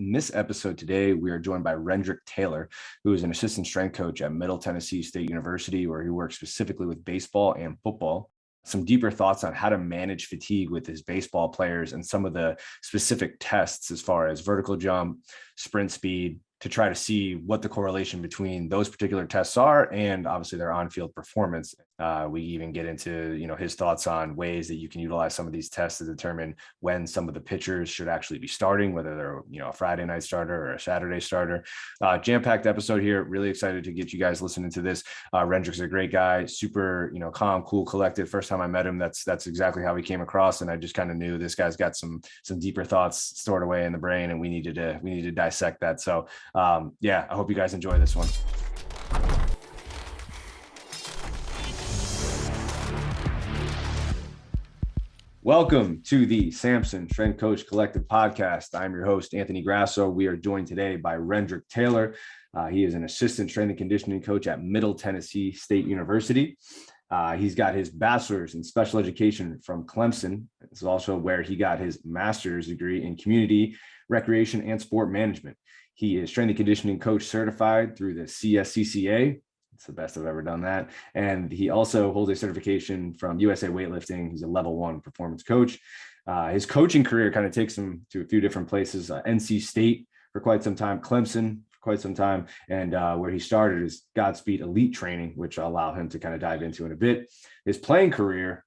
In this episode today, we are joined by Rendrick Taylor, who is an assistant strength coach at Middle Tennessee State University, where he works specifically with baseball and football. Some deeper thoughts on how to manage fatigue with his baseball players and some of the specific tests as far as vertical jump, sprint speed, to try to see what the correlation between those particular tests are and obviously their on-field performance. We even get into, his thoughts on ways that you can utilize some of these tests to determine when some of the pitchers should actually be starting, whether they're, a Friday night starter or a Saturday starter. Jam-packed episode here. Really excited to get you guys listening to this. Rendrick's a great guy, super, calm, cool, collected. First time I met him, that's exactly how he came across. And I just kind of knew this guy's got some deeper thoughts stored away in the brain, and we needed to dissect that. So I hope you guys enjoy this one. Welcome to the Samson Strength Coach Collective podcast. I'm your host, Anthony Grasso. We are joined today by Rendrick Taylor. He is an assistant strength and conditioning coach at Middle Tennessee State University. He's got his bachelor's in special education from Clemson. This is also where he got his master's degree in community, recreation, and sport management. He is strength and conditioning coach certified through the CSCCA. It's the best I've ever done that. And he also holds a certification from USA Weightlifting. He's a level 1 performance coach. His coaching career kind of takes him to a few different places, NC State for quite some time, Clemson for quite some time, and where he started is Godspeed Elite Training, which I'll allow him to kind of dive into in a bit. His playing career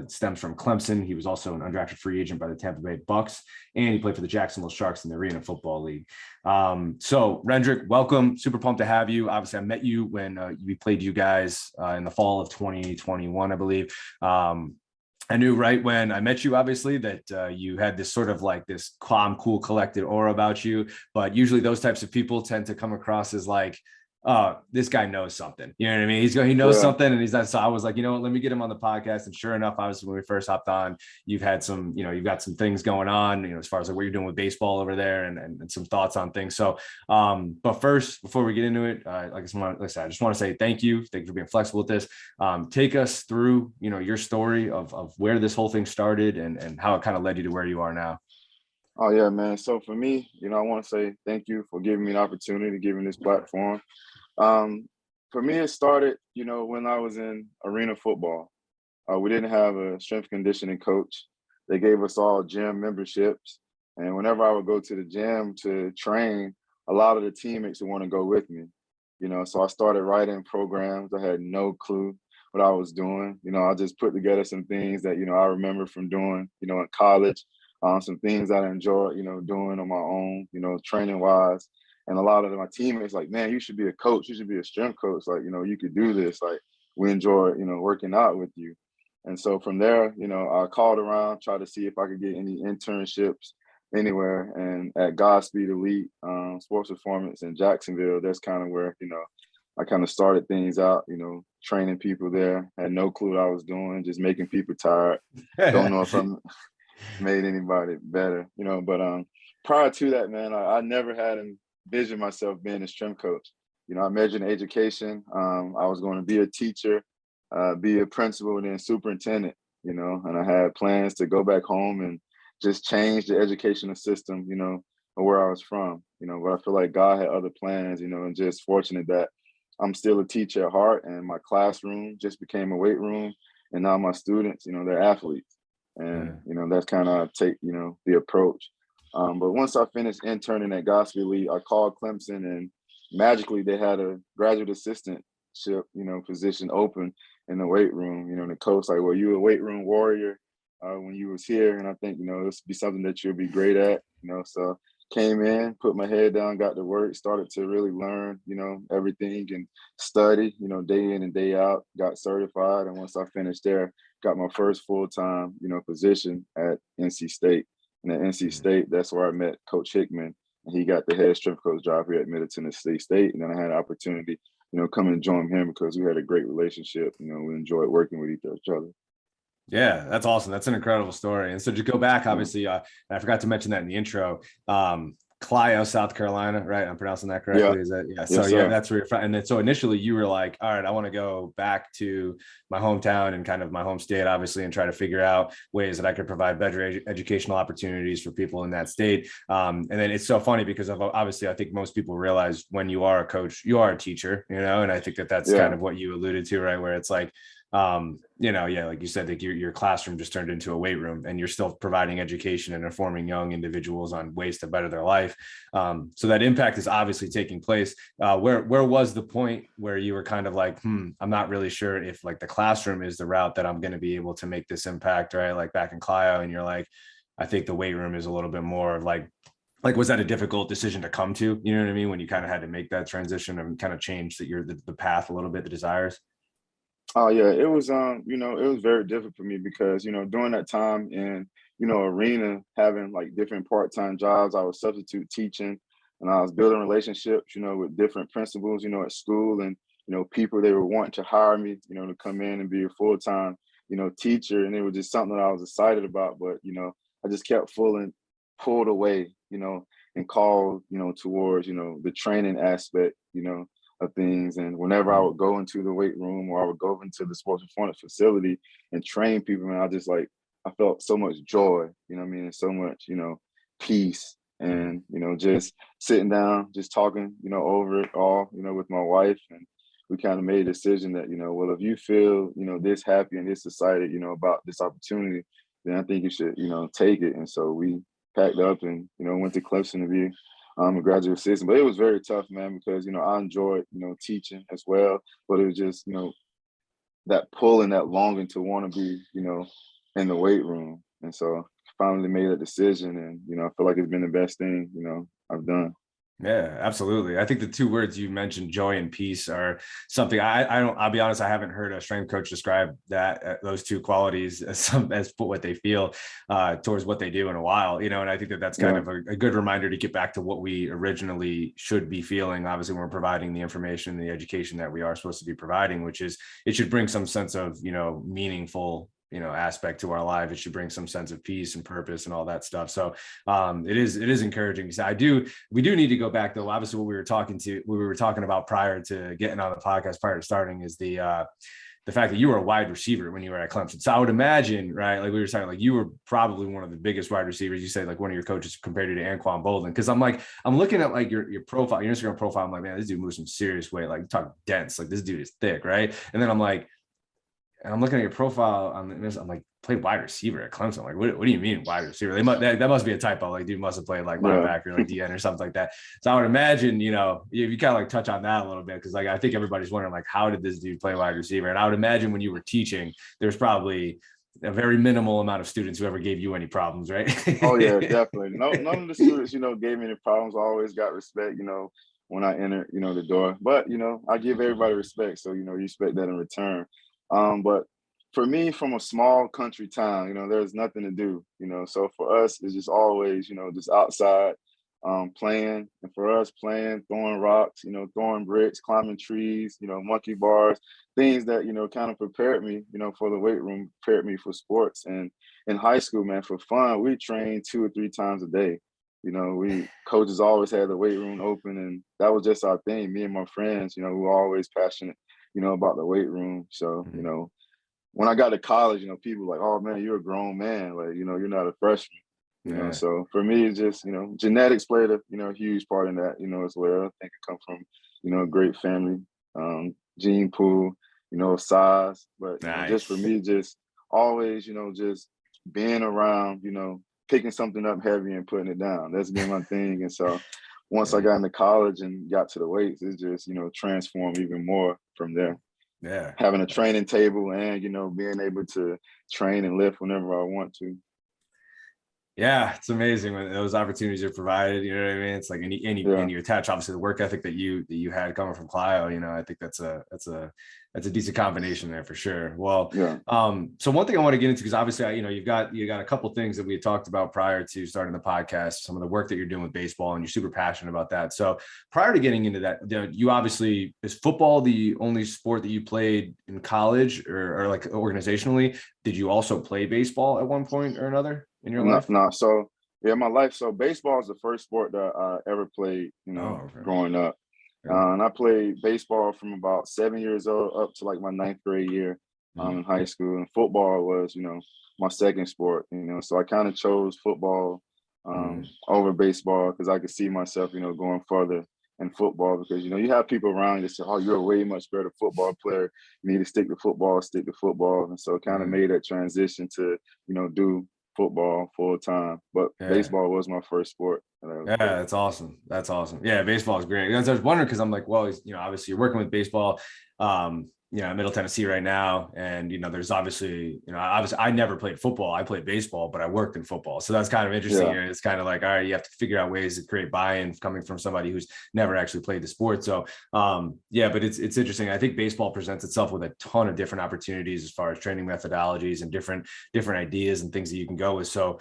stems from Clemson. He was also an undrafted free agent by the Tampa Bay Bucs, and he played for the Jacksonville Sharks in the Arena Football League. So Rendrick, welcome. Super pumped to have you. Obviously, I met you when we played you guys in the fall of 2021, I believe. I knew right when I met you, obviously, that you had this sort of like this calm, cool, collected aura about you. But usually those types of people tend to come across as like, this guy knows something. You know what I mean? He knows something, and he's not. So I was like, you know what, let me get him on the podcast. And sure enough, obviously, when we first hopped on, you've had some, you've got some things going on, as far as like what you're doing with baseball over there, and some thoughts on things. So, but first, before we get into it, I just want to say thank you. Thank you for being flexible with this. Take us through, your story of where this whole thing started and how it kind of led you to where you are now. Oh, yeah, man. So for me, I want to say thank you for giving me an opportunity, giving this platform. For me, it started, when I was in arena football. We didn't have a strength conditioning coach. They gave us all gym memberships. And whenever I would go to the gym to train, a lot of the teammates would want to go with me, So I started writing programs. I had no clue what I was doing. I just put together some things that, I remember from doing, in college. Some things that I enjoyed, doing on my own, training wise. And a lot of my teammates like, man, you should be a coach. You should be a strength coach. Like, you could do this. Like, we enjoy, working out with you. And so from there, I called around, tried to see if I could get any internships anywhere. And at Godspeed Elite Sports Performance in Jacksonville, that's kind of where, I kind of started things out, training people there. Had no clue what I was doing, just making people tired. Don't know if I'm made anybody better, but prior to that, man, I never had envisioned myself being a strength coach. I majored in education. I was going to be a teacher, be a principal, and then superintendent, and I had plans to go back home and just change the educational system, of where I was from, but I feel like God had other plans, and just fortunate that I'm still a teacher at heart, and my classroom just became a weight room, and now my students, they're athletes. And, that's kind of take, the approach. But once I finished interning at Godspeed Elite, I called Clemson, and magically they had a graduate assistantship, position open in the weight room. The coach like, well, you a weight room warrior when you was here. And I think, this would be something that you'll be great at, so came in, put my head down, got to work, started to really learn, everything and study, day in and day out, got certified. And once I finished there, got my first full-time, position at NC State. And at NC State, that's where I met Coach Hickman. And he got the head strength coach job here at Middle Tennessee State. And then I had an opportunity, come and join him because we had a great relationship. We enjoyed working with each other. Yeah, that's awesome. That's an incredible story. And so to go back, obviously, I forgot to mention that in the intro. Clio, South Carolina, right? I'm pronouncing that Yeah. correctly. Is that yeah? So Yes, yeah, sir. that's where you're from. And then so initially you were like, all right, I want to go back to my hometown and kind of my home state, obviously, and try to figure out ways that I could provide better educational opportunities for people in that state. And then it's so funny because of, obviously, I think most people realize when you are a coach, you are a teacher, you know, and I think that that's kind Yeah. of what you alluded to, right? Where it's like, you know, yeah, like you said, like your classroom just turned into a weight room and you're still providing education and informing young individuals on ways to better their life. So that impact is obviously taking place. Where was the point where you were kind of like, I'm not really sure if like the classroom is the route that I'm going to be able to make this impact, right? Like back in Clio, and you're like, I think the weight room is a little bit more of like, was that a difficult decision to come to? You know what I mean? When you kind of had to make that transition and kind of change that you're the path a little bit, the desires. Oh yeah, it was you know, it was very different for me because, you know, during that time in, you know, arena having like different part-time jobs, I was substitute teaching and I was building relationships, you know, with different principals, you know, at school and, you know, people they were wanting to hire me, you know, to come in and be a full-time, you know, teacher. And it was just something that I was excited about. But, you know, I just kept feeling pulled away, you know, and called, you know, towards, you know, the training aspect, you know, of things. And whenever I would go into the weight room or I would go into the sports performance facility and train people, and I just like I felt so much joy, you know what I mean, and so much, you know, peace and, you know, just sitting down, just talking, you know, over it all, you know, with my wife. And we kind of made a decision that, you know, well, if you feel, you know, this happy and this excited, you know, about this opportunity, then I think you should, you know, take it. And so we packed up and, you know, went to Clemson to be a graduate assistant. But it was very tough, man, because, you know, I enjoyed, you know, teaching as well. But it was just, you know, that pull and that longing to want to be, you know, in the weight room. And so finally made a decision and, you know, I feel like it's been the best thing, you know, I've done. Yeah, absolutely. I think the two words you mentioned, joy and peace, are something I'll be honest, I haven't heard a strength coach describe that those two qualities as what they feel towards what they do in a while, you know, and I think that that's kind Yeah. of a good reminder to get back to what we originally should be feeling. Obviously, when we're providing the information, the education that we are supposed to be providing, which is it should bring some sense of, you know, meaningful, you know, aspect to our life. It should bring some sense of peace and purpose and all that stuff. So it is encouraging. So we do need to go back though. Obviously, what we were talking about prior to getting on the podcast, prior to starting, is the fact that you were a wide receiver when you were at Clemson. So I would imagine, right, like we were talking, like you were probably one of the biggest wide receivers. You said like one of your coaches compared you to Anquan Bolden. Cause I'm looking at like your profile, your Instagram profile. I'm like, man, this dude moves some serious weight. Like talk dense, like this dude is thick. Right. And then I'm like, and I'm looking at your profile on this. I'm like, played wide receiver at Clemson. Like, what do you mean wide receiver? That must be a typo. Like, dude must have played like Yeah. linebacker, like DN or something like that. So I would imagine, you know, you kind of like touch on that a little bit because like I think everybody's wondering like, how did this dude play wide receiver? And I would imagine when you were teaching, there's probably a very minimal amount of students who ever gave you any problems, right? Oh yeah, definitely. No, none of the students, you know, gave me any problems. I always got respect, you know, when I entered, you know, the door. But, you know, I give everybody respect. So, you know, you expect that in return. But for me, from a small country town, you know, there's nothing to do, you know. So for us, it's just always, you know, just outside playing. And for us, playing, throwing rocks, you know, throwing bricks, climbing trees, you know, monkey bars, things that, you know, kind of prepared me, you know, for the weight room, prepared me for sports. And in high school, man, for fun, we trained 2 or 3 times a day. You know, we coaches always had the weight room open, and that was just our thing. Me and my friends, you know, we were always passionate, you know, about the weight room. So, you know, when I got to college, you know, people were like, oh man, you're a grown man. Like, you know, you're not a freshman. You know, Yeah. so for me, it's just, you know, genetics played a, you know, huge part in that, you know, as well. I think it come from, you know, a great family, gene pool, you know, size. But, you know, just for Nice. me, just always, you know, just being around, you know, picking something up heavy and putting it down. That's been my thing. And so once I Yeah. got into college and got to the weights, it's just, you know, transformed even more from there. Yeah. Having a training table and, you know, being able to train and lift whenever I want to. Yeah, it's amazing when those opportunities are provided. You know what I mean? It's like Yeah. and you attach obviously the work ethic that you had coming from Clio. You know, I think that's a decent combination there for sure. Well, Yeah. so one thing I want to get into because obviously you know you got a couple things that we had talked about prior to starting the podcast. Some of the work that you're doing with baseball, and you're super passionate about that. So prior to getting into that, you obviously is football the only sport that you played in college or like organizationally? Did you also play baseball at one point or another in your No, life? no. So Yeah, my life. So baseball is the first sport that I ever played, Oh, okay. growing up. Yeah. And I played baseball from about 7 years old up to like my ninth grade year Mm, in high school. And football was, my second sport, So I kind of chose football mm. over baseball because I could see myself, going further in football because, you have people around you that say, oh, you're a way much better football player. You need to stick to football, stick to football. And so it kind of Right. made that transition to, do football full time, but Yeah. baseball was my first sport that I ever Yeah, played. that's awesome. That's awesome. Yeah, baseball is great. I was wondering because I'm like, well, obviously you're working with baseball, in Middle Tennessee right now, and there's obviously, obviously I never played football. I played baseball, but I worked in football, so that's kind of interesting. Yeah, It's kind of like, all right, you have to figure out ways to create buy-in coming from somebody who's never actually played the sport. So, yeah, but it's interesting. I think baseball presents itself with a ton of different opportunities as far as training methodologies and different ideas and things that you can go with. So,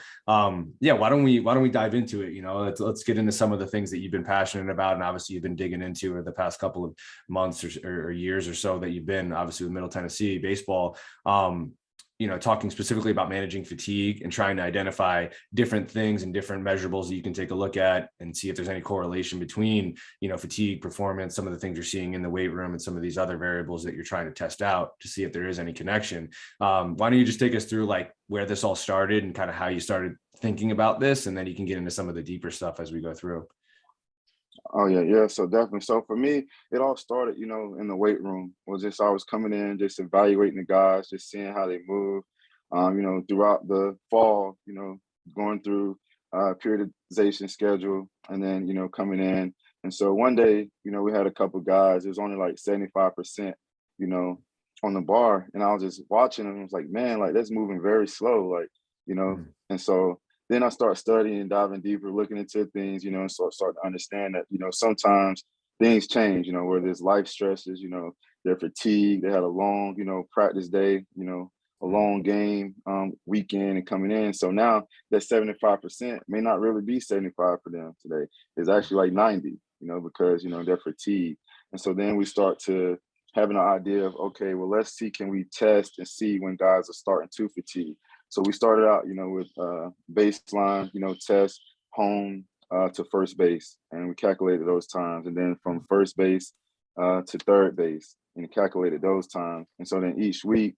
yeah, why don't we dive into it? Let's get into some of the things that you've been passionate about, and obviously you've been digging into over the past couple of months or years or so that you've been obviously with Middle Tennessee baseball. Talking specifically about managing fatigue and trying to identify different things and different measurables that you can take a look at and see if there's any correlation between, fatigue, performance, some of the things you're seeing in the weight room, and some of these other variables that you're trying to test out to see if there is any connection. Why don't you just take us through like where this all started and kind of how you started thinking about this, and then you can get into some of the deeper stuff as we go through. oh yeah, yeah. So definitely. So for me, it all started, in the weight room. Was just I was coming in, just evaluating the guys, just seeing how they move. Throughout the fall, going through periodization schedule, and then coming in. And so one day, we had a couple guys. It was only like 75%, you know, on the bar, and I was just watching them. I was like, man, like that's moving very slow, like Mm, And so then I start studying, diving deeper, looking into things, and so I start to understand that, sometimes things change, where there's life stresses, they're fatigued, they had a long, practice day, a mm, long game weekend and coming in. So now that 75% may not really be 75 for them today. It's actually like 90, because, they're fatigued. And so then we start to having an idea of, okay, well, let's see, can we test and see when guys are starting to fatigue? So we started out, with baseline, test home to first base, and we calculated those times, and then from first base to third base, and calculated those times. And so then each week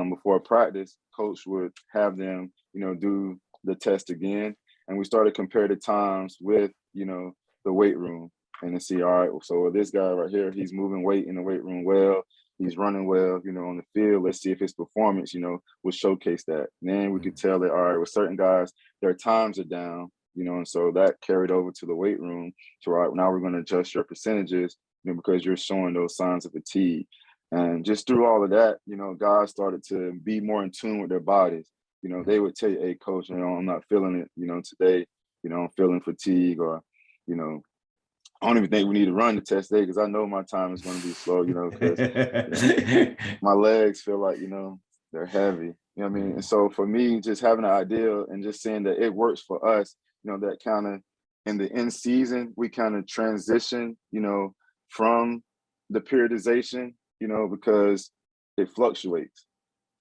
before practice, coach would have them, do the test again, and we started compare the times with, the weight room, and to see, all right, so this guy right here, he's moving weight in the weight room well. He's running well, on the field. Let's see if his performance, will showcase that. And then we could mm. tell that, all right, with certain guys, their times are down, and so that carried over to the weight room to, all right, now we're going to adjust your percentages, because you're showing those signs of fatigue. And just through all of that, guys started to be more in tune with their bodies. They would tell you, hey, coach, I'm not feeling it, today, I'm feeling fatigue, or, you know, I don't even think we need to run the test day because I know my time is going to be slow, because, my legs feel like, they're heavy. You know what I mean? And Mm, so for me, just having an idea and just seeing that it works for us, that kind of in the end season, we kind of transition, from the periodization, because it fluctuates.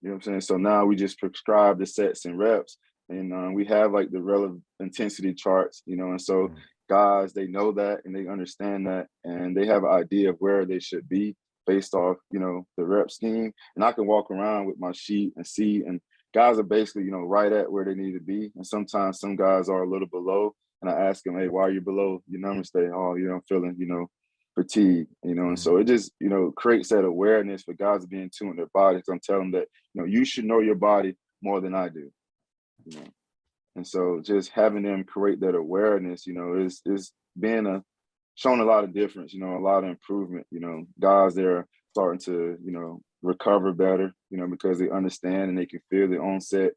You know what I'm saying? So now we just prescribe the sets and reps, and we have like the relative intensity charts, and so mm. guys, they know that and they understand that, and they have an idea of where they should be based off, the rep scheme. And I can walk around with my sheet and see, and guys are basically, right at where they need to be. And sometimes some guys are a little below, and I ask them, hey, why are you below your numbers? They, oh, I'm feeling, fatigue, and Mm. so it just, creates that awareness for guys to be in tune with their bodies. I'm telling them that, you should know your body more than I do, you know. And so just having them create that awareness, is being showing a lot of difference, a lot of improvement, guys they're starting to, recover better, because they understand and they can feel the onset,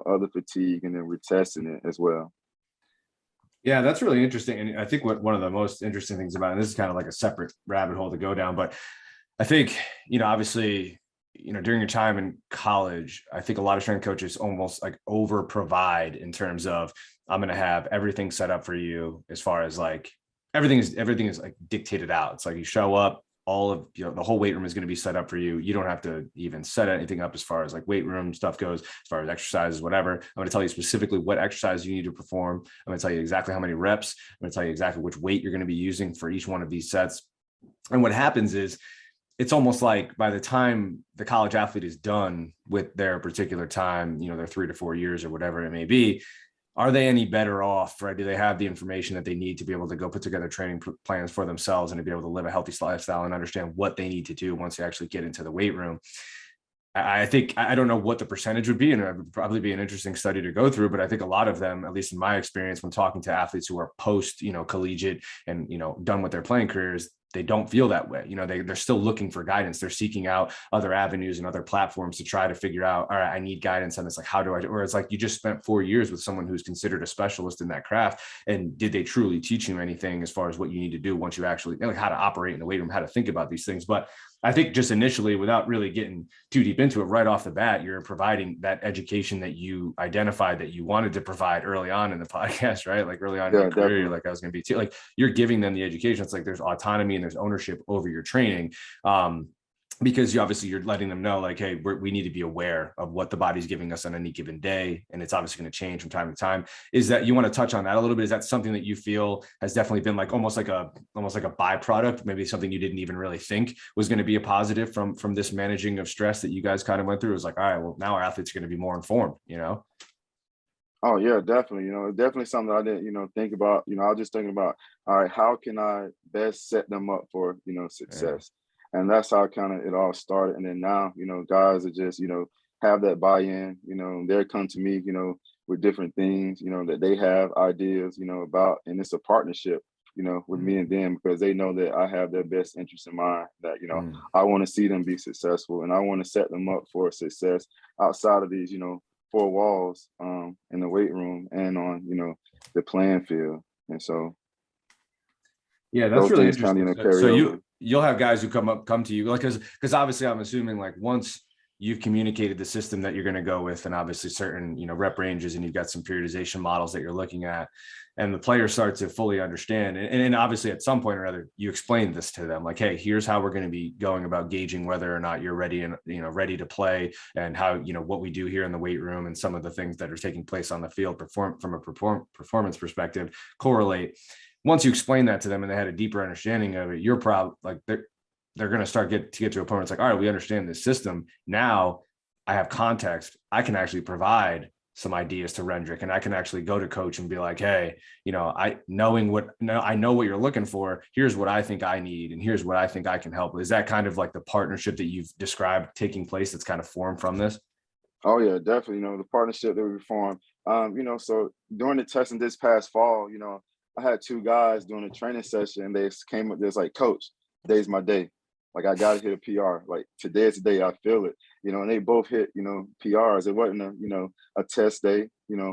of the fatigue, and then we're testing it as well. Yeah, that's really interesting. And I think what one of the most interesting things about it, and this is kind of like a separate rabbit hole to go down, but I think, obviously, during your time in college, I think a lot of strength coaches almost like over provide in terms of, I'm going to have everything set up for you as far as like everything is like dictated out. It's like you show up, all of, the whole weight room is going to be set up for you. You don't have to even set anything up as far as like weight room stuff goes, as far as exercises, whatever. I'm going to tell you specifically what exercise you need to perform. I'm going to tell you exactly how many reps. I'm going to tell you exactly which weight you're going to be using for each one of these sets. And what happens is, it's almost like by the time the college athlete is done with their particular time, their 3 to 4 years or whatever it may be, are they any better off, right? Do they have the information that they need to be able to go put together training plans for themselves and to be able to live a healthy lifestyle and understand what they need to do once they actually get into the weight room? I think, I don't know what the percentage would be, and it would probably be an interesting study to go through, but I think a lot of them, at least in my experience, when talking to athletes who are post, collegiate and, done with their playing careers, they don't feel that way. They're still looking for guidance. They're seeking out other avenues and other platforms to try to figure out, all right, I need guidance on this. Like, how do I, or it's like, you just spent 4 years with someone who's considered a specialist in that craft. And did they truly teach you anything as far as what you need to do once you actually, like, how to operate in the weight room, how to think about these things? But I think just initially, without really getting too deep into it, right off the bat, you're providing that education that you identified that you wanted to provide early on in the podcast, right? Like early on in your career, you're like, I was going to be like, you're giving them the education. It's like there's autonomy and there's ownership over your training. Because you're letting them know, like, hey, we need to be aware of what the body's giving us on any given day. And it's obviously going to change from time to time. Is that, you want to touch on that a little bit? Is that something that you feel has definitely been like almost like a byproduct, maybe something you didn't even really think was going to be a positive from this managing of stress that you guys kind of went through? It was like, all right, well, now our athletes are going to be more informed, Oh yeah, definitely. Definitely something that I didn't, think about. I was just thinking about, all right, how can I best set them up for, success? And that's how kind of it all started. And then now, guys are just, have that buy-in, they'll come to me, with different things, that they have ideas, about, and it's a partnership, with me and them, because they know that I have their best interest in mind, that, I want to see them be successful, and I want to set them up for success outside of these, 4 walls, in the weight room and on, the playing field. And so, yeah, that's really interesting. So you'll have guys who come to you, like, because obviously I'm assuming, like, once you've communicated the system that you're going to go with, and obviously certain, rep ranges, and you've got some periodization models that you're looking at, and the player starts to fully understand. And obviously at some point or other, you explain this to them, like, hey, here's how we're going to be going about gauging whether or not you're ready and, ready to play, and how, what we do here in the weight room and some of the things that are taking place on the field from a performance perspective correlate. Once you explain that to them and they had a deeper understanding of it, you're probably like, they're going to start get to a point where it's like, all right, we understand this system. Now I have context. I can actually provide some ideas to Rendrick, and I can actually go to coach and be like, hey, I know what you're looking for. Here's what I think I need, and here's what I think I can help with. Is that kind of like the partnership that you've described taking place that's kind of formed from this? Oh yeah, definitely. The partnership that we formed. So during the testing this past fall, I had 2 guys doing a training session, and they came up, there's like, coach, today's my day. Like, I got to hit a PR. Like, today is the day, I feel it, and they both hit, PRs. It wasn't a test day,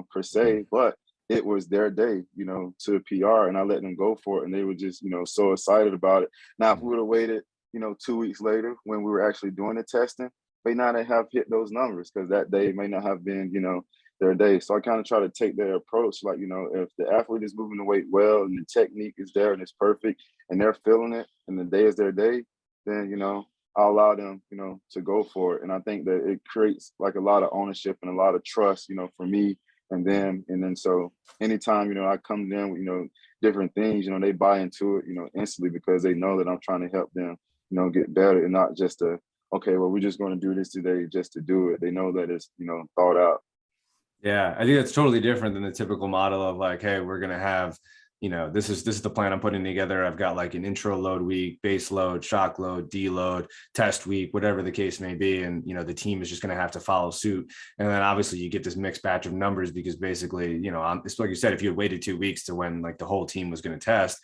per se, but it was their day, to PR, and I let them go for it. And they were just, so excited about it. Now, if we would have waited, 2 weeks later when we were actually doing the testing, may not have hit those numbers, because that day may not have been, their day. So I kind of try to take their approach, like, if the athlete is moving the weight well and the technique is there and it's perfect and they're feeling it and the day is their day, then, I'll allow them, to go for it. And I think that it creates like a lot of ownership and a lot of trust, for me and them. And then so anytime, I come to them with, different things, they buy into it, instantly, because they know that I'm trying to help them, get better, and not just okay, well, we're just going to do this today just to do it. They know that it's, thought out. Yeah, I think that's totally different than the typical model of like, hey, we're going to have, this is the plan I'm putting together. I've got like an intro load week, base load, shock load, deload, test week, whatever the case may be. And, the team is just going to have to follow suit. And then obviously you get this mixed batch of numbers, because basically, it's like you said, if you had waited 2 weeks to when like the whole team was going to test,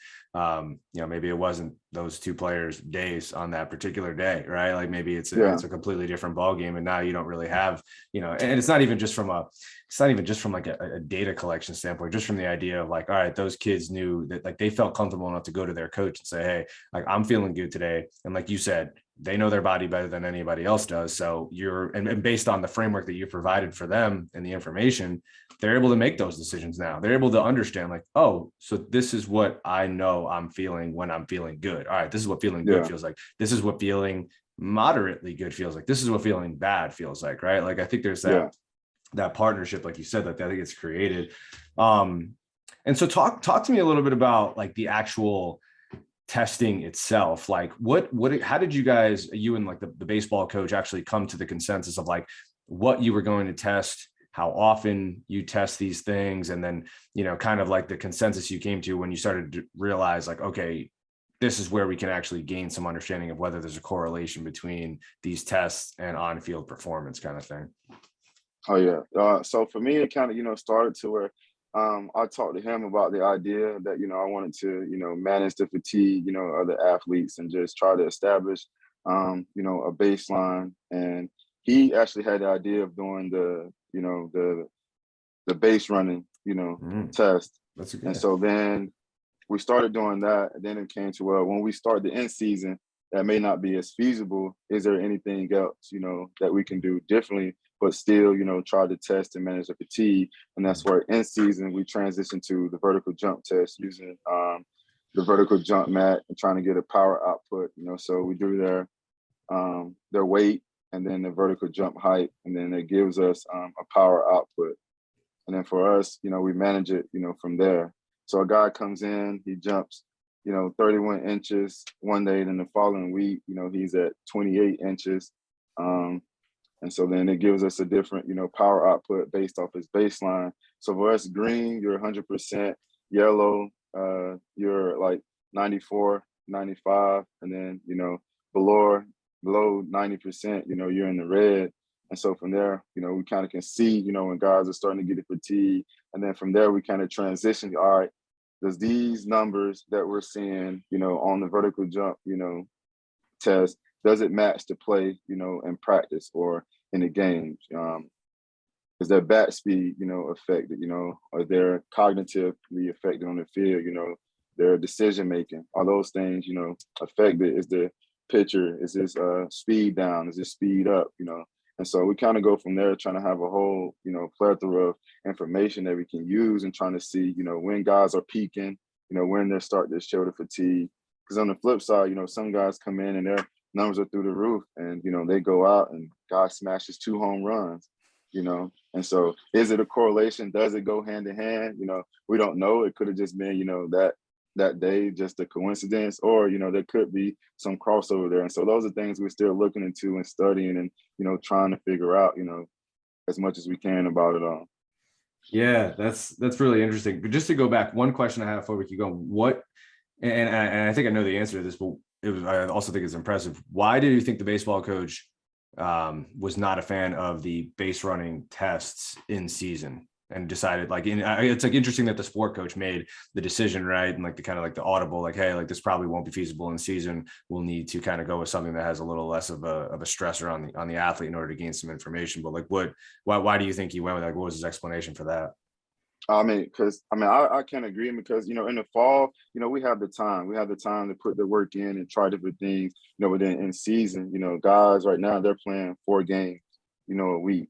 maybe it wasn't those 2 players' days on that particular day, right? Like maybe it's a completely different ball game, and now you don't really have, and it's not even just from like a data collection standpoint, just from the idea of like, all right, those kids knew that, like, they felt comfortable enough to go to their coach and say, hey, like, I'm feeling good today. And like you said, they know their body better than anybody else does. So and based on the framework that you provided for them and the information, they're able to make those decisions now. They're able to understand like, oh, so this is what I know I'm feeling when I'm feeling good. All right, this is what feeling good feels like. This is what feeling moderately good feels like. This is what feeling bad feels like, right? Like I think there's that partnership, like you said, that I think it's created. And so talk to me a little bit about like the actual testing itself. Like how did you guys, you and like the baseball coach, actually come to the consensus of like what you were going to test, how often you test these things, and then, you know, kind of like the consensus you came to when you started to realize like, okay, this is where we can actually gain some understanding of whether there's a correlation between these tests and on-field performance kind of thing. Oh yeah. So for me, it kind of, you know, started to where I talked to him about the idea that, you know, I wanted to, you know, manage the fatigue, you know, of the athletes and just try to establish, you know, a baseline. And he actually had the idea of doing the, you know, the base running, you know, test. That's a good. And so then we started doing that. And then it came to, well, when we start the end season, that may not be as feasible. Is there anything else, you know, that we can do differently, but still, you know, try to test and manage the fatigue? And that's where in season we transitioned to the vertical jump test using the vertical jump mat and trying to get a power output, you know. So we do their weight and then the vertical jump height, and then it gives us a power output. And then for us, you know, we manage it, you know, from there. So a guy comes in, he jumps, you know, 31 inches one day, then the following week, you know, he's at 28 inches. And so then it gives us a different, you know, power output based off his baseline. So for us, green, you're 100%, yellow, you're like 94, 95, and then, you know, below 90%, you know, you're in the red. And so from there, you know, we kind of can see, you know, when guys are starting to get the fatigue. And then from there, we kind of transition, all right, does these numbers that we're seeing, you know, on the vertical jump, you know, test, does it match the play, you know, in practice or in the games? Is their bat speed, you know, affected, you know, are they cognitively affected on the field, you know, their decision making, are those things, you know, affected? Is the pitcher, is his speed down, is his speed up, you know? And so we kind of go from there, trying to have a whole, you know, plethora of information that we can use and trying to see, you know, when guys are peaking, you know, when they're starting to show the fatigue. Because on the flip side, you know, some guys come in and their numbers are through the roof, and, you know, they go out and guy smashes 2 home runs, you know? And so is it a correlation? Does it go hand in hand? You know, we don't know. It could have just been, you know, that day, just a coincidence, or, you know, there could be some crossover there. And so those are things we're still looking into and studying and, you know, trying to figure out, you know, as much as we can about it all. Yeah, that's really interesting. But just to go back, one question I have before we keep going, and I think I know the answer to this, but I also think it's impressive. Why do you think the baseball coach was not a fan of the base running tests in season and decided like, it's like interesting that the sport coach made the decision, right? And like the kind of like the audible, like, hey, like this probably won't be feasible in season. We'll need to kind of go with something that has a little less of a stressor on the athlete in order to gain some information. But like, why do you think he went with that? What was his explanation for that? I mean, because I can agree, because, you know, in the fall, you know, we have the time. We have the time to put the work in and try different things, you know, but then in season, you know, guys right now, they're playing 4 games, you know, a week.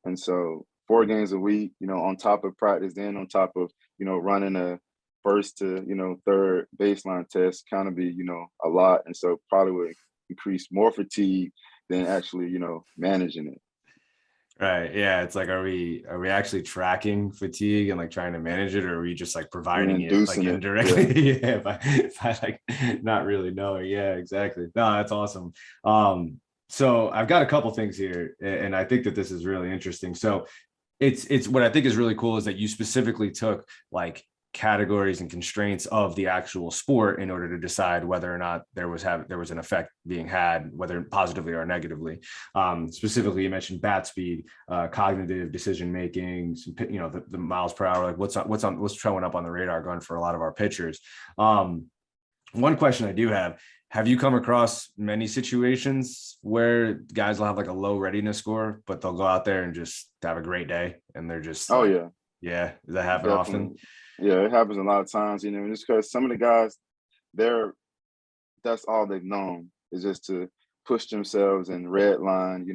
And so 4 games a week, you know, on top of practice, then on top of, you know, running a first to, you know, third baseline test, kind of be, you know, a lot. And so probably would increase more fatigue than actually, you know, managing it. Right. Yeah. It's like, are we actually tracking fatigue and like trying to manage it, or are we just like providing it like indirectly? Yeah. By like not really knowing. Yeah, exactly. No, that's awesome. So I've got a couple things here, and I think that this is really interesting. So it's what I think is really cool is that you specifically took like categories and constraints of the actual sport in order to decide whether or not there was an effect being had, whether positively or negatively. Specifically, you mentioned bat speed, cognitive decision making, you know, the miles per hour, like what's showing up on the radar gun for a lot of our pitchers. One question I do have you come across many situations where guys will have like a low readiness score, but they'll go out there and just have a great day and they're just yeah, does that happen often? Yeah, it happens a lot of times, you know, just because some of the guys, that's all they've known is just to push themselves and red line,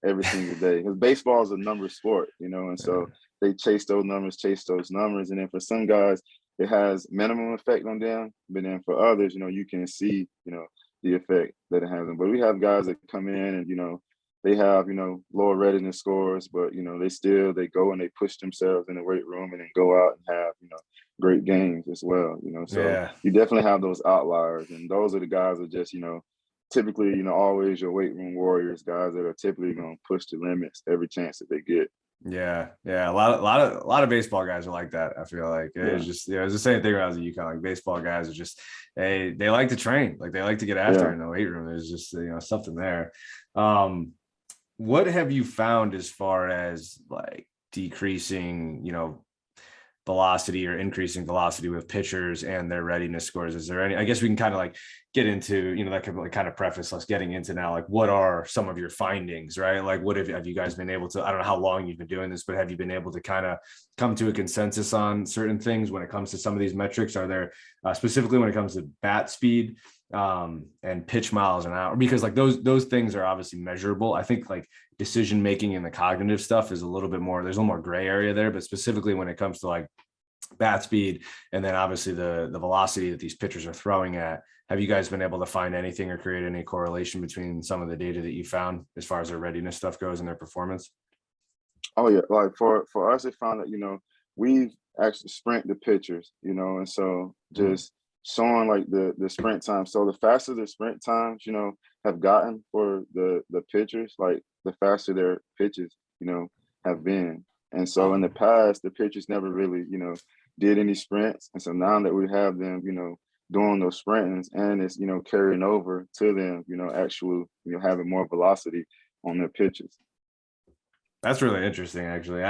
every single day. Because baseball is a number sport, and so they chase those numbers. And then for some guys, it has minimum effect on them. But then for others, you can see, the effect that it has on them. But we have guys that come in and, they have, lower readiness scores, but, they go and they push themselves in the weight room and then go out and have, great games as well, So you definitely have those outliers. And those are the guys that just, typically, always your weight room warriors, guys that are typically going to push the limits every chance that they get. Yeah. A lot of baseball guys are like that. I feel like it's just, it's the same thing when I was at UConn. Like baseball guys are just, they like to train, like they like to get after it in the weight room. There's just, something there. What have you found as far as like decreasing, velocity or increasing velocity with pitchers and their readiness scores? Is there any, I guess we can kind of like get into, that could like kind of preface us getting into now, like what are some of your findings, right? Like what have you guys been able to, I don't know how long you've been doing this, but have you been able to kind of come to a consensus on certain things when it comes to some of these metrics? Are there specifically when it comes to bat speed and pitch miles an hour, because like those things are obviously measurable. I think like decision making and the cognitive stuff is a little bit more, there's a little more gray area there, but specifically when it comes to like bat speed and then obviously the velocity that these pitchers are throwing at, have you guys been able to find anything or create any correlation between some of the data that you found as far as their readiness stuff goes and their performance? Oh yeah, like for us, it found that we've actually sprint the pitchers, and so just showing like the sprint time. So the faster the sprint times, have gotten for the pitchers, like the faster their pitches, have been. And so in the past, the pitchers never really, did any sprints. And so now that we have them, doing those sprintings and it's, carrying over to them, actual, having more velocity on their pitches. That's really interesting, actually.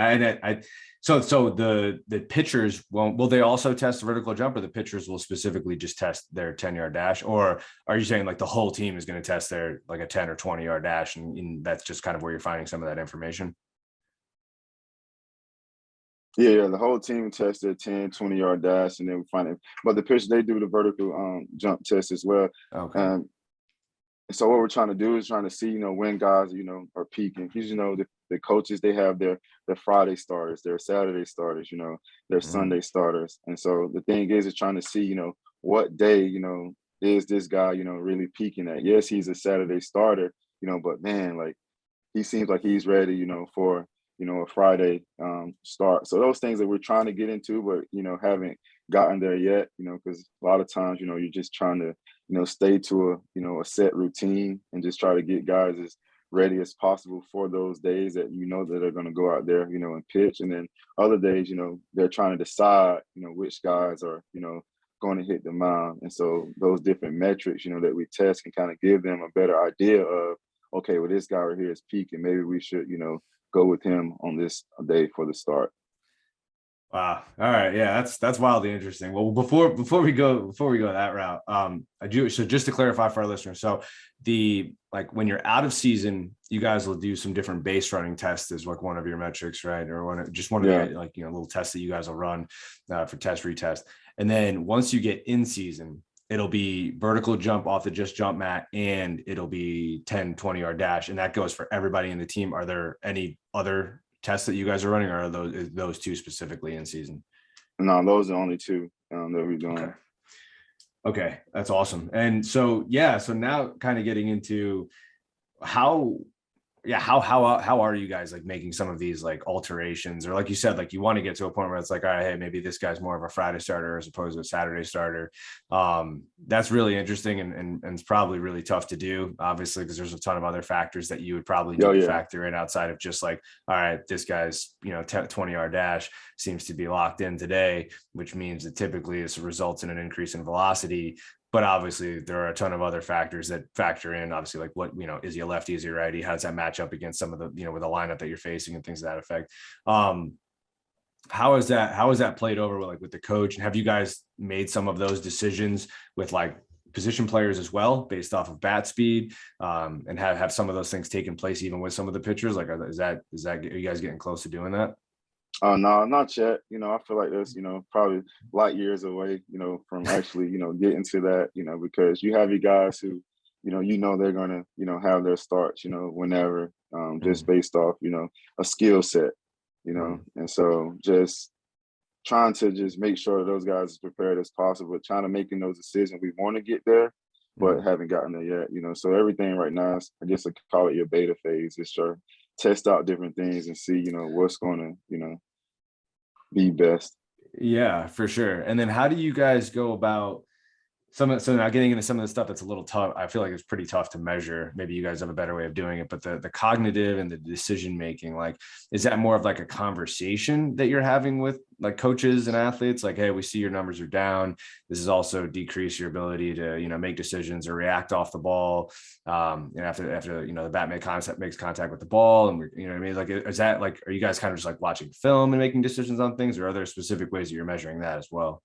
So the pitchers will they also test the vertical jump, or the pitchers will specifically just test their 10-yard dash? Or are you saying like the whole team is going to test their like a 10 or 20-yard dash, and that's just kind of where you're finding some of that information? Yeah, the whole team tests their 10, 20-yard dash, and then we find it. But the pitch, they do the vertical jump test as well. Okay. So what we're trying to do is trying to see, when guys, are peaking. Because, the coaches, they have their Friday starters, their Saturday starters, their Sunday starters. And so the thing is trying to see, what day, is this guy, really peaking at. Yes, he's a Saturday starter, but man, like he seems like he's ready, for, a Friday start. So those things that we're trying to get into, but, haven't gotten there yet, because a lot of times, you're just trying to, stay to a set routine and just try to get guys as ready as possible for those days that that are going to go out there, and pitch. And then other days, they're trying to decide, which guys are, going to hit the mound. And so those different metrics, that we test can kind of give them a better idea of, okay, well, this guy right here is peaking. Maybe we should, go with him on this day for the start. Wow. All right. Yeah, that's wildly interesting. Well, before we go that route, I do, so just to clarify for our listeners, so when you're out of season, you guys will do some different base running tests is like one of your metrics, right? Or one of the little tests that you guys will run for test retest. And then once you get in season, it'll be vertical jump off the just jump mat, and it'll be 10, 20-yard dash. And that goes for everybody in the team. Are there any other tests that you guys are running, or are those two specifically in season? No, those are the only two that we're doing. Okay. That's awesome. And so, so now kind of getting into how are you guys like making some of these like alterations, or like you said, like you want to get to a point where it's like, all right, hey, maybe this guy's more of a Friday starter as opposed to a Saturday starter. That's really interesting and it's probably really tough to do, obviously, because there's a ton of other factors that you would probably need to factor in outside of just like, all right, this guy's 20-yard dash seems to be locked in today, which means that typically this results in an increase in velocity. But obviously there are a ton of other factors that factor in, obviously, like what, is he a lefty, is he a righty? How does that match up against some of the, with the lineup that you're facing and things of that effect? How is that played over with the coach? And have you guys made some of those decisions with like position players as well, based off of bat speed, and have some of those things taken place even with some of the pitchers? Like, are you guys getting close to doing that? No, not yet. I feel like there's, probably light years away, from actually, getting to that, because you have your guys who, they're gonna, have their starts, whenever, just based off, a skill set, and so just trying to just make sure that those guys as prepared as possible, trying to making those decisions. We want to get there, but haven't gotten there yet, So everything right now is, I guess I could call it your beta phase. Is sure test out different things and see, what's going to, be best. Yeah, for sure. And then how do you guys go about so now getting into some of the stuff that's a little tough? I feel like it's pretty tough to measure. Maybe you guys have a better way of doing it, but the cognitive and the decision making, like, is that more of like a conversation that you're having with like coaches and athletes? Like, hey, we see your numbers are down. This is also decrease your ability to, make decisions or react off the ball. And after, the bat makes contact with the ball, and what I mean? Like, is that like, are you guys kind of just like watching film and making decisions on things, or are there specific ways that you're measuring that as well?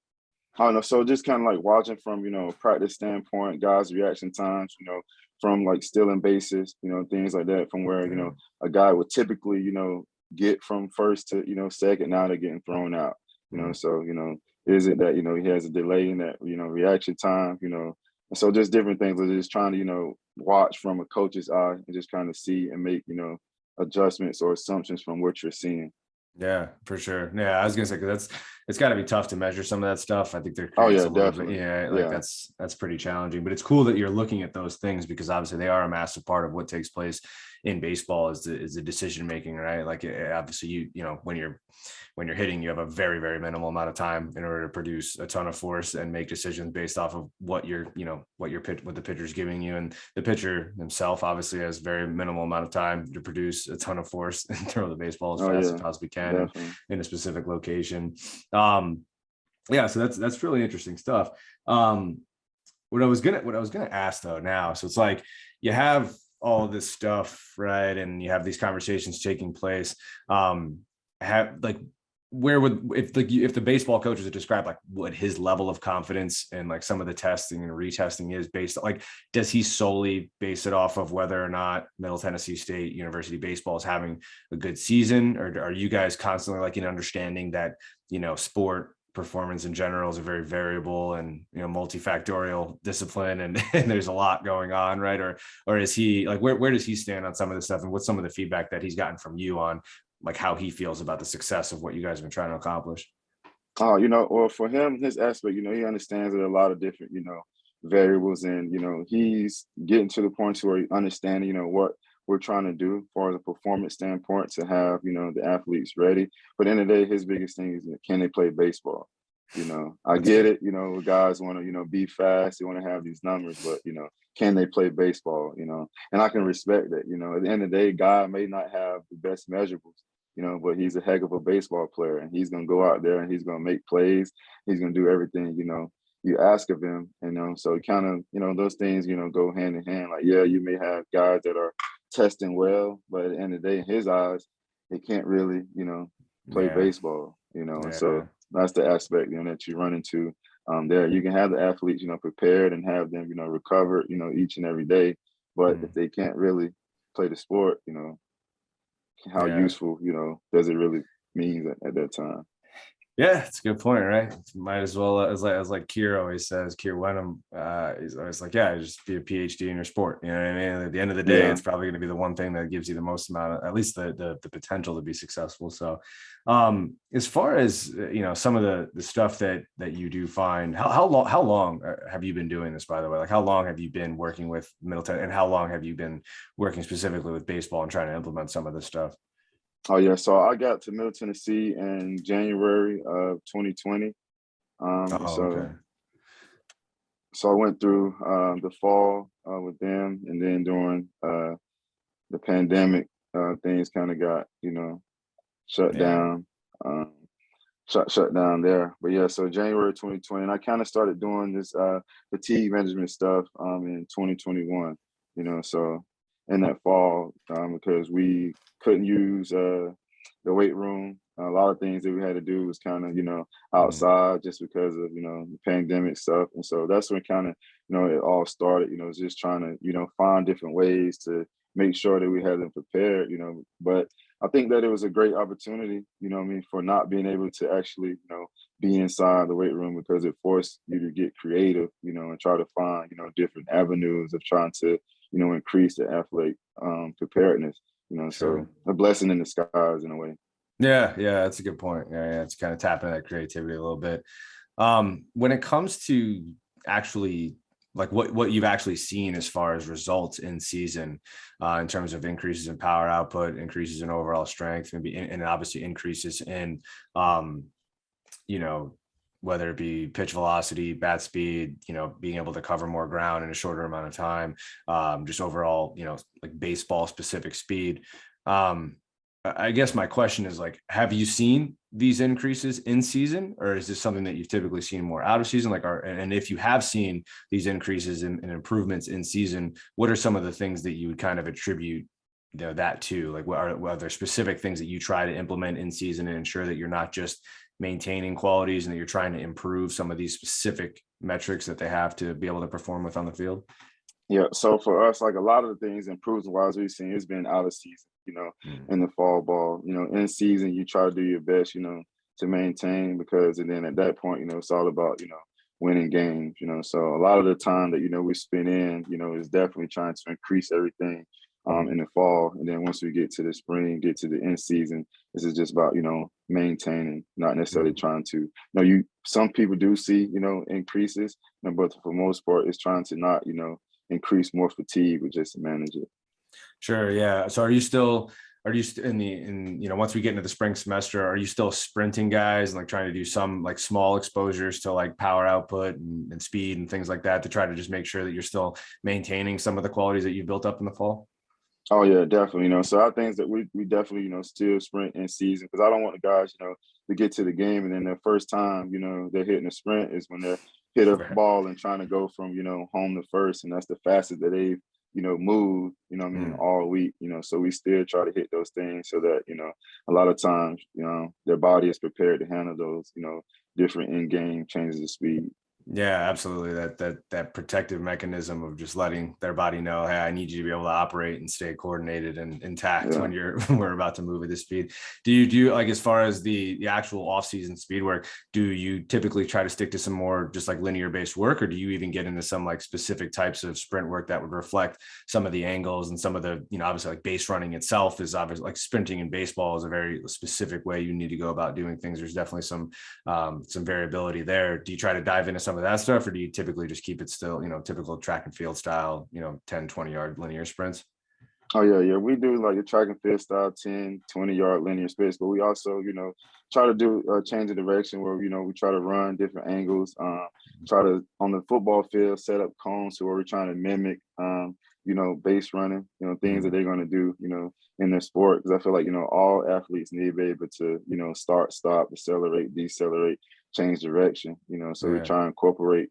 I don't know. So just kind of like watching from, a practice standpoint, guys' reaction times, from like stealing bases, things like that, from where, a guy would typically, get from first to, second, now they're getting thrown out, so, is it that, he has a delay in that, reaction time, and so just different things. Are just trying to, watch from a coach's eye and just kind of see and make, adjustments or assumptions from what you're seeing. Yeah, for sure. Yeah, I was gonna say, because it's got to be tough to measure some of that stuff. I think there Oh creates yeah, a little bit, definitely. like Yeah. that's pretty challenging. But it's cool that you're looking at those things, because obviously they are a massive part of what takes place in baseball is the decision making, right? Like, obviously when you're hitting, you have a very, very minimal amount of time in order to produce a ton of force and make decisions based off of what the pitcher's giving you. And the pitcher himself obviously has very minimal amount of time to produce a ton of force and throw the baseball as Oh fast yeah, as possibly can definitely. in a specific location. Yeah, so that's really interesting stuff. What I was gonna ask though now, so it's like you have all of this stuff, right? And you have these conversations taking place. Have like where would if the baseball coaches had described like what his level of confidence and like some of the testing and retesting is based on, like, does he solely base it off of whether or not Middle Tennessee State University baseball is having a good season, or are you guys constantly like in understanding that sport performance in general is a very variable and multifactorial discipline, and, and there's a lot going on, right? Or is he like, where does he stand on some of this stuff, and what's some of the feedback that he's gotten from you on like how he feels about the success of what you guys have been trying to accomplish? Oh, well, for him, his aspect, he understands that a lot of different, variables, and he's getting to the point to where he understands, what we're trying to do for the performance standpoint to have, the athletes ready. But in the end of the day, his biggest thing is, can they play baseball? I That's get good. it. Guys want to, be fast. They want to have these numbers, but can they play baseball? And I can respect that. At the end of the day, guy may not have the best measurables, but he's a heck of a baseball player, and he's gonna go out there and he's gonna make plays. He's gonna do everything, you ask of him. So kind of, those things, go hand in hand. Like, yeah, you may have guys that are testing well, but at the end of the day, in his eyes, they can't really, play Yeah. baseball, and so Yeah. that's the aspect, that you run into there. You can have the athletes, prepared and have them, recovered, each and every day. But if they can't really play the sport, how Yeah. useful, does it really mean at that time? Yeah, it's a good point, right? Might as well, as like Kier always says, Kier Wenham, he's always like, yeah, just be a PhD in your sport. You know what I mean? At the end of the day, Yeah. it's probably going to be the one thing that gives you the most amount of, at least the potential to be successful. So, as far as some of the stuff that you do find, how long have you been doing this? By the way, like how long have you been working with Middleton, and how long have you been working specifically with baseball and trying to implement some of this stuff? Oh yeah. So I got to Middle Tennessee in January of 2020. And Oh, okay. so I went through the fall with them, and then during the pandemic, things kind of got shut Yeah. down. Um, shut down there. But yeah, so January 2020, and I kind of started doing this fatigue management stuff in 2021. So in that fall, because we couldn't use the weight room. A lot of things that we had to do was kind of Mhm. outside, just because of the pandemic stuff, and so that's when kind of it all started. Just trying to find different ways to make sure that we had them prepared. But I think that it was a great opportunity, for not being able to actually, be inside the weight room because it forced you to get creative, and try to find, different avenues of trying to, increase the athletic preparedness, so Sure. a blessing in disguise in a way. Yeah, yeah, that's a good point. Yeah, it's kind of tapping into that creativity a little bit. When it comes to actually like what you've actually seen as far as results in season, in terms of increases in power output, increases in overall strength, maybe and obviously increases in you know, whether it be pitch velocity, bat speed, being able to cover more ground in a shorter amount of time, just overall, like baseball specific speed. Um, I guess my question is like, have you seen these increases in season, or is this something that you've typically seen more out of season? And if you have seen these increases and improvements in season, what are some of the things that you would kind of attribute that to? Like, what are there specific things that you try to implement in season and ensure that you're not just maintaining qualities and that you're trying to improve some of these specific metrics that they have to be able to perform with on the field? Yeah, so for us, like a lot of the things improved wise we've seen it's been out of season, Mm. in the fall ball. In season you try to do your best, to maintain because and then at that point, it's all about, winning games, So a lot of the time that, we spend in, is definitely trying to increase everything in the fall. And then once we get to the spring, get to the end season, this is just about, maintaining, not necessarily Mm. trying to, some people do see, increases, but for most part, it's trying to not, increase more fatigue with just to manage it. Sure. Yeah. So are you in once we get into the spring semester, are you still sprinting guys and like trying to do some like small exposures to like power output and speed and things like that to try to just make sure that you're still maintaining some of the qualities that you built up in the fall? Oh yeah, definitely. So our things that we definitely, still sprint in season because I don't want the guys, to get to the game and then their first time, they're hitting a sprint is when they're hit a Right. ball and trying to go from, home to first. And that's the fastest that they've, moved, Mm. all week, So we still try to hit those things so that, a lot of times, their body is prepared to handle those, different in-game changes of speed. Yeah, absolutely. That protective mechanism of just letting their body know, hey, I need you to be able to operate and stay coordinated and intact Yeah. when when we're about to move at this speed. Do you like as far as the actual off-season speed work, do you typically try to stick to some more just like linear based work, or do you even get into some like specific types of sprint work that would reflect some of the angles and some of the, obviously like base running itself is obviously like sprinting in baseball is a very specific way you need to go about doing things. There's definitely some variability there. Do you try to dive into some of that stuff, or do you typically just keep it still, typical track and field style, 10, 20-yard linear sprints? Oh yeah, yeah. We do like a track and field style 10, 20-yard linear sprints, but we also, try to do change of direction where, we try to run different angles, try to on the football field set up cones to where we're trying to mimic base running, things that Mm. they're gonna do, in their sport. Because I feel like, all athletes need to be able to, start, stop, accelerate, decelerate, change direction, so we Yeah. try and incorporate,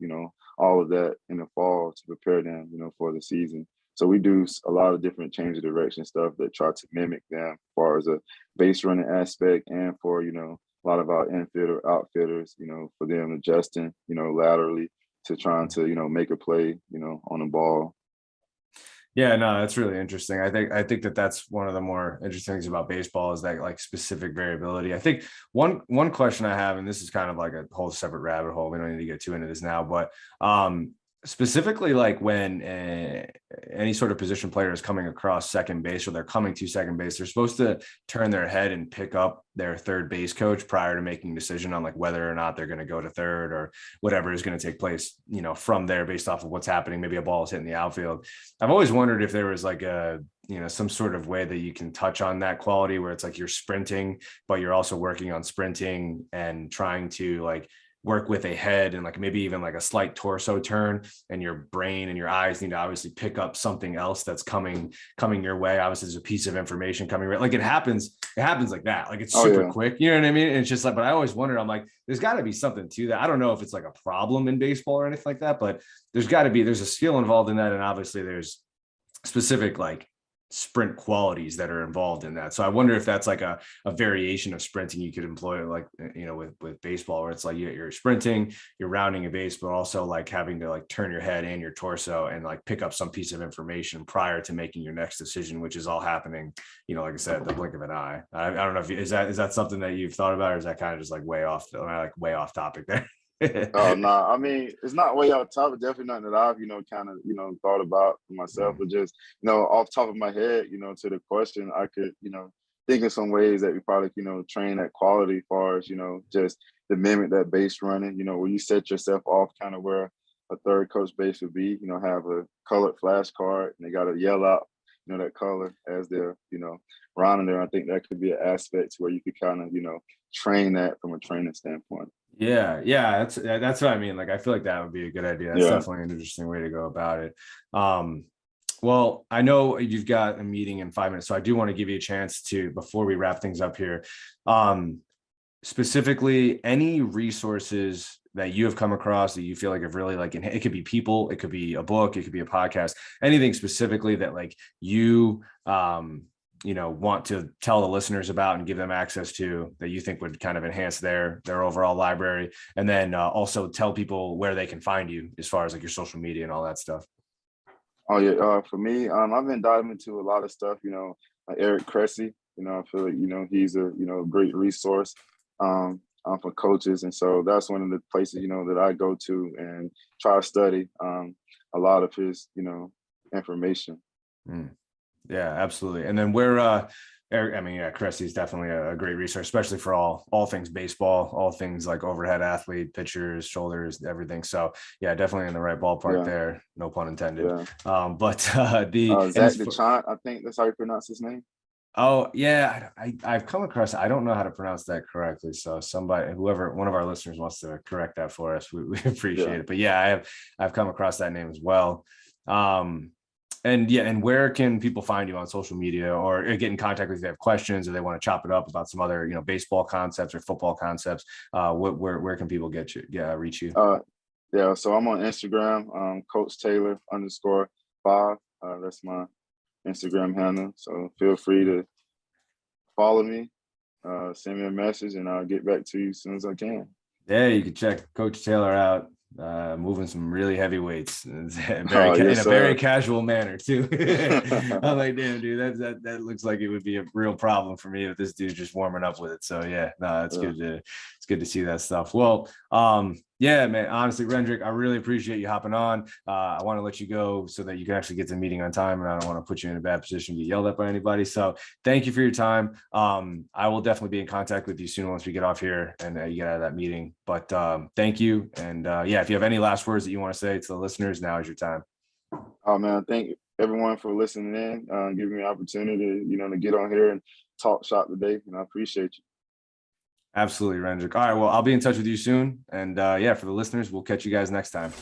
all of that in the fall to prepare them, for the season. So we do a lot of different change of direction stuff that try to mimic them as far as a base running aspect and for, a lot of our infielder outfitters, for them adjusting, laterally to trying to, make a play, on the ball. Yeah, no, that's really interesting. I think that that's one of the more interesting things about baseball is that like specific variability. I think one question I have, and this is kind of like a whole separate rabbit hole. We don't need to get too into this now, but specifically like when any sort of position player is coming across second base or they're coming to second base, they're supposed to turn their head and pick up their third base coach prior to making a decision on like whether or not they're going to go to third or whatever is going to take place, from there based off of what's happening. Maybe a ball is hitting the outfield. I've always wondered if there was like some sort of way that you can touch on that quality where it's like you're sprinting, but you're also working on sprinting and trying to like work with a head and like maybe even like a slight torso turn, and your brain and your eyes need to obviously pick up something else that's coming your way. Obviously there's a piece of information coming, right? Like it happens like that. Like it's Oh super yeah. quick, you know what I mean? And it's just like, but I always wonder, I'm like, there's got to be something to that. I don't know if it's like a problem in baseball or anything like that, but there's a skill involved in that. And obviously there's specific like sprint qualities that are involved in that. So I wonder if that's like a variation of sprinting you could employ, like, with baseball, where it's like you're sprinting, you're rounding a base, but also like having to like turn your head and your torso and like pick up some piece of information prior to making your next decision, which is all happening, like I said, the blink of an eye. I don't know if is that something that you've thought about, or is that kind of just like way off topic there? Oh no, I mean it's not way off topic. Definitely nothing that I've kind of thought about for myself, but just off top of my head, to the question, I could think of some ways that we probably train that quality, as far as just to mimic that base running. Where you set yourself off kind of where a third coach base would be. Have a colored flashcard and they got to yell out that color as they're rounding there. I think that could be an aspect where you could kind of train that from a training standpoint. Yeah, that's what I mean. Like, I feel like that would be a good idea. That's definitely an interesting way to go about it. Well, I know you've got a meeting in 5 minutes, so I do want to give you a chance to, before we wrap things up here, specifically any resources that you have come across that you feel like have really, like, it could be people, it could be a book, it could be a podcast, anything specifically that like you want to tell the listeners about and give them access to, that you think would kind of enhance their overall library. And then also tell people where they can find you as far as like your social media and all that stuff. Oh yeah. For me, I've been diving into a lot of stuff, like Eric Cressy, I feel like, he's a, great resource for coaches. And so that's one of the places, that I go to and try to study a lot of his, information. Yeah, absolutely. And then where Eric, I mean, yeah, Cressy is definitely a great resource, especially for all things baseball, all things like overhead athlete, pitchers, shoulders, everything. So yeah, definitely in the right ballpark there. No pun intended. Yeah. But Zach DeChant, I think that's how you pronounce his name. Oh yeah, I've come across. I don't know how to pronounce that correctly. So whoever, one of our listeners wants to correct that for us, we appreciate it. But yeah, I've come across that name as well. And where can people find you on social media, or get in contact with you if they have questions, or they want to chop it up about some other, baseball concepts or football concepts? Where can people reach you? Yeah, so I'm on Instagram, Coach Taylor _5. That's my Instagram handle. So feel free to follow me, send me a message, and I'll get back to you as soon as I can. Yeah, you can check Coach Taylor out. Moving some really heavy weights in a very casual manner too. I'm like, damn, dude, that looks like it would be a real problem for me if this dude's just warming up with it. So yeah, no, it's good to see that stuff. Well, yeah, man, honestly, Rendrick, I really appreciate you hopping on. I want to let you go so that you can actually get to the meeting on time, and I don't want to put you in a bad position to get yelled at by anybody. So thank you for your time. I will definitely be in contact with you soon once we get off here and you get out of that meeting. But thank you. And yeah, if you have any last words that you want to say to the listeners, now is your time. Oh man, thank everyone for listening in, giving me an opportunity, to get on here and talk shop today. And I appreciate you. Absolutely, Rendrick. All right, well, I'll be in touch with you soon. And yeah, for the listeners, we'll catch you guys next time.